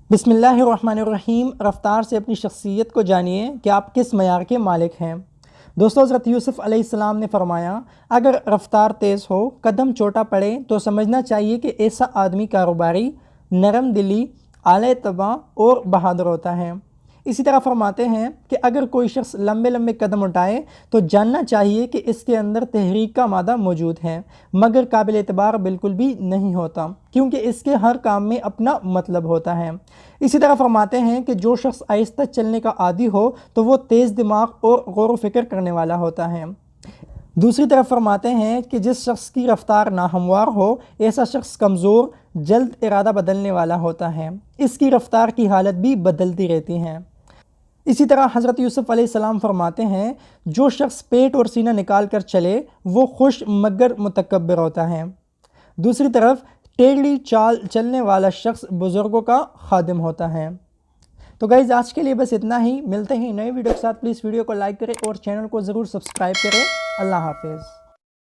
बिस्मिल्लाहिर्रहमानिर्रहीम। रफ्तार से अपनी शख्सियत को जानिए कि आप किस मयार के मालिक हैं। दोस्तों, हज़रत यूसुफ़ अलैहिस्सलाम ने फरमाया, अगर रफ्तार तेज़ हो, कदम छोटा पड़े तो समझना चाहिए कि ऐसा आदमी कारोबारी, नरम दिली, आले तबा और बहादुर होता है। इसी तरह फरमाते हैं कि अगर कोई शख्स लंबे लंबे कदम उठाए तो जानना चाहिए कि इसके अंदर तहरीक का मादा मौजूद है, मगर काबिल एतबार बिल्कुल भी नहीं होता, क्योंकि इसके हर काम में अपना मतलब होता है। इसी तरह फरमाते हैं कि जो शख्स आहिस्ता चलने का आदी हो तो वो तेज़ दिमाग और गौर व फिक्र करने वाला होता है। दूसरी तरफ फरमाते हैं कि जिस शख्स की रफ्तार नाहमवार हो, ऐसा शख्स कमज़ोर, जल्द इरादा बदलने वाला होता है। इसकी रफ्तार की हालत भी बदलती रहती है। इसी तरह हज़रत यूसुफ़ अलैहिस्सलाम फरमाते हैं, जो शख्स पेट और सीना निकाल कर चले वो खुश मगर मुतकब्बिर होता है। दूसरी तरफ टेढ़ी चाल चलने वाला शख्स बुज़ुर्गों का खादिम होता है। तो गाइज़, आज के लिए बस इतना ही। मिलते हैं नए वीडियो के साथ। प्लीज़ वीडियो को लाइक करें और चैनल को ज़रूर सब्सक्राइब करें। अल्लाह हाफ़िज़।